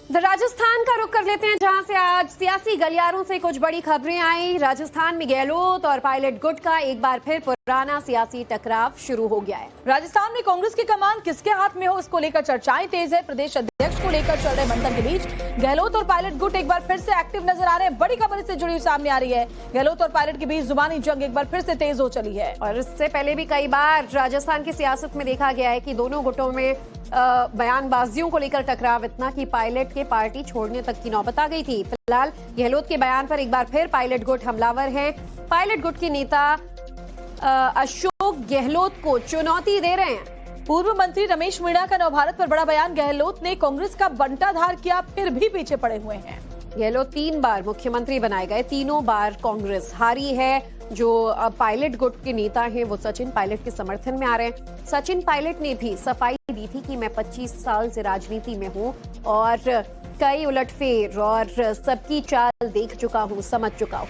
राजस्थान का रुख कर लेते हैं, जहां से आज सियासी गलियारों से कुछ बड़ी खबरें आई। राजस्थान में गहलोत और पायलट गुट का एक बार फिर पुराना सियासी टकराव शुरू हो गया है। राजस्थान में कांग्रेस की कमान किसके हाथ में हो, इसको लेकर चर्चाएं तेज है। प्रदेश अध्यक्ष को लेकर चल रहे मंथन के बीच गहलोत और पायलट गुट एक बार फिर से एक्टिव नजर आ रहे हैं। बड़ी खबर इससे जुड़ी सामने आ रही है। गहलोत और पायलट के बीच जुबानी जंग एक बार फिर से तेज हो चली है और इससे पहले भी कई बार राजस्थान की सियासत में देखा गया है कि दोनों गुटों में बयानबाजियों को लेकर टकराव इतना कि पायलट के पार्टी छोड़ने तक की नौबत आ गई थी। फिलहाल गहलोत के बयान पर एक बार फिर पायलट गुट हमलावर है। पायलट गुट के नेता अशोक गहलोत को चुनौती दे रहे हैं। पूर्व मंत्री रमेश मीणा का नवभारत पर बड़ा बयान। गहलोत ने कांग्रेस का बंटाधार किया, फिर भी पीछे पड़े हुए हैं। गहलोत 3 बार मुख्यमंत्री बनाए गए, तीनों बार कांग्रेस हारी है। जो पायलट गुट के नेता हैं वो सचिन पायलट के समर्थन में आ रहे हैं। सचिन पायलट ने भी सफाई दी थी कि मैं 25 साल से राजनीति में हूं और कई उलटफेर और सबकी चाल देख चुका हूं, समझ चुका हूं।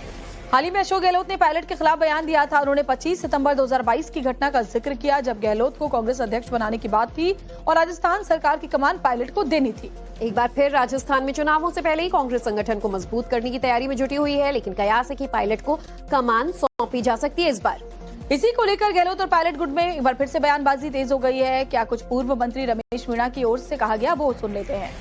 हाल ही में अशोक गहलोत ने पायलट के खिलाफ बयान दिया था। उन्होंने 25 सितंबर 2022 की घटना का जिक्र किया, जब गहलोत को कांग्रेस अध्यक्ष बनाने की बात थी और राजस्थान सरकार की कमान पायलट को देनी थी। एक बार फिर राजस्थान में चुनावों से पहले ही कांग्रेस संगठन को मजबूत करने की तैयारी में जुटी हुई है, लेकिन कयास है कि पायलट को कमान सौंपी जा सकती है इस बार। इसी को लेकर गहलोत और पायलट गुट में एक बार फिर से बयानबाजी तेज हो गई है। क्या कुछ पूर्व मंत्री रमेश मीणा की ओर से कहा गया, वो सुन लेते हैं।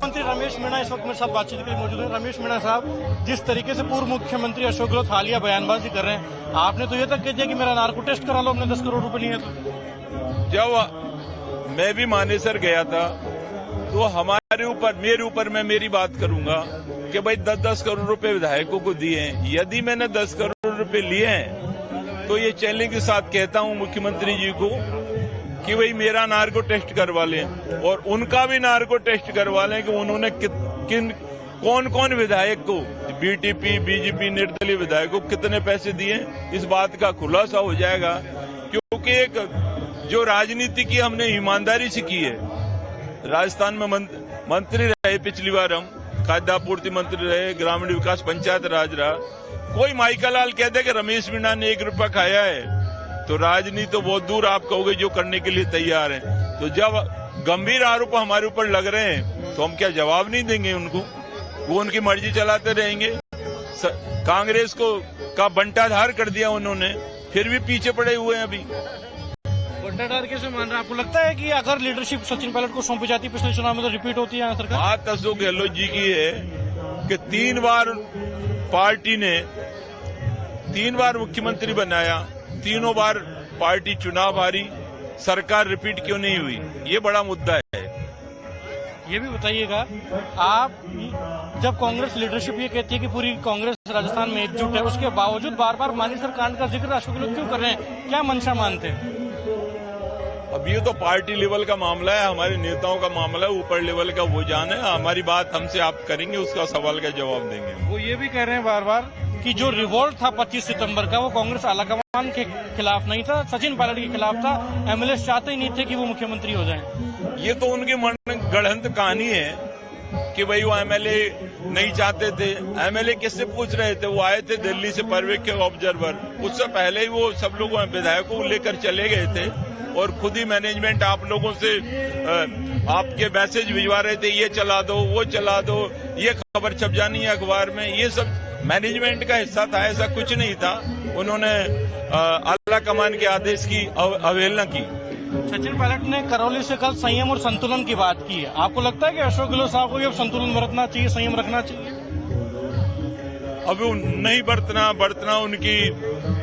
मंत्री रमेश मीणा इस वक्त मेरे साथ बातचीत के लिए मौजूद है। रमेश मीणा साहब, जिस तरीके से पूर्व मुख्यमंत्री अशोक गहलोत हालिया बयानबाजी कर रहे हैं, आपने तो ये तक कह दिया कि मेरा नार्को टेस्ट करा लो, हमने 10 करोड़ रुपए लिए। तो जब मैं भी मानेसर गया था तो हमारे ऊपर, मेरे ऊपर, मैं मेरी बात करूंगा कि भाई 10-10 करोड़ रुपए विधायकों को दिए हैं। यदि मैंने 10 करोड़ रुपए लिए हैं तो ये चैलेंज के साथ कहता हूं मुख्यमंत्री जी को कि भाई मेरा नार्को टेस्ट करवा लें और उनका भी नार्को टेस्ट करवा लें कि उन्होंने कौन कौन विधायक को, बीटीपी, बीजेपी, निर्दलीय विधायकों को कितने पैसे दिए। इस बात का खुलासा हो जाएगा, क्योंकि एक जो राजनीति की हमने ईमानदारी से की है। राजस्थान में मंत्री रहे, पिछली बार हम खाद्य आपूर्ति मंत्री रहे, ग्रामीण विकास पंचायत राज रहा। कोई माइका लाल कहते कि रमेश मीणा ने 1 रुपया खाया है तो राजनीति तो बहुत दूर आप कहोगे जो करने के लिए तैयार है। तो जब गंभीर आरोप हमारे ऊपर लग रहे हैं तो हम क्या जवाब नहीं देंगे उनको? वो उनकी मर्जी चलाते रहेंगे। कांग्रेस को का बंटाधार कर दिया उन्होंने, फिर भी पीछे पड़े हुए हैं। अभी बंटाधार कैसे मान रहे हैं? आपको लगता है कि अगर लीडरशिप सचिन पायलट को सौंपी जाती पिछले चुनाव में तो रिपीट होती है सरकार? बात अशोक गहलोत जी की है कि 3 बार पार्टी ने 3 बार मुख्यमंत्री बनाया, तीनों बार पार्टी चुनाव हारी, सरकार रिपीट क्यों नहीं हुई? ये बड़ा मुद्दा है। ये भी बताइएगा, आप जब कांग्रेस लीडरशिप ये कहती है कि पूरी कांग्रेस राजस्थान में एकजुट है, उसके बावजूद बार बार मानेसर कांड का जिक्र अशोक गहलोत क्यों कर रहे हैं? क्या मंशा मानते हैं? अब ये तो पार्टी लेवल का मामला है, हमारे नेताओं का मामला है, ऊपर लेवल का वो जाने। हमारी बात हमसे आप करेंगे, उसका सवाल का जवाब देंगे। वो ये भी कह रहे हैं बार बार कि जो रिवोल्ट था 25 सितंबर का, वो कांग्रेस आलाकमान के खिलाफ नहीं था, सचिन पायलट के खिलाफ था। एमएलए चाहते ही नहीं थे कि वो मुख्यमंत्री हो जाएं। ये तो उनकी गढ़ंत कहानी है कि भाई वो एमएलए नहीं चाहते थे। एमएलए किससे पूछ रहे थे? वो आए थे दिल्ली से पर्यवेक्षक ऑब्जर्वर, उससे पहले ही वो सब लोग विधायकों को लेकर चले गए थे और खुद ही मैनेजमेंट आप लोगों से आपके मैसेज भिजवा रहे थे, ये चला दो, वो चला दो, ये खबर छप जानी है अखबार में। ये सब मैनेजमेंट का हिस्सा था, ऐसा कुछ नहीं था। उन्होंने आला कमान के आदेश की अवहेलना की। सचिन पायलट ने करौली से कल संयम और संतुलन की बात की है। आपको लगता है कि अशोक गहलोत साहब को अब संतुलन बरतना चाहिए, संयम रखना चाहिए? अब नहीं बरतना उनकी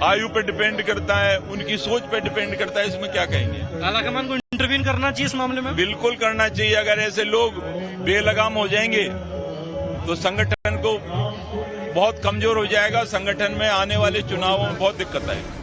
आयु पे डिपेंड करता है, उनकी सोच पे डिपेंड करता है। इसमें क्या कहेंगे? आलाकमान को इंटरवीन करना चाहिए इस मामले में? बिल्कुल करना चाहिए। अगर ऐसे लोग बेलगाम हो जाएंगे तो संगठन को बहुत कमजोर हो जाएगा। संगठन में आने वाले चुनावों में बहुत दिक्कत आएगी।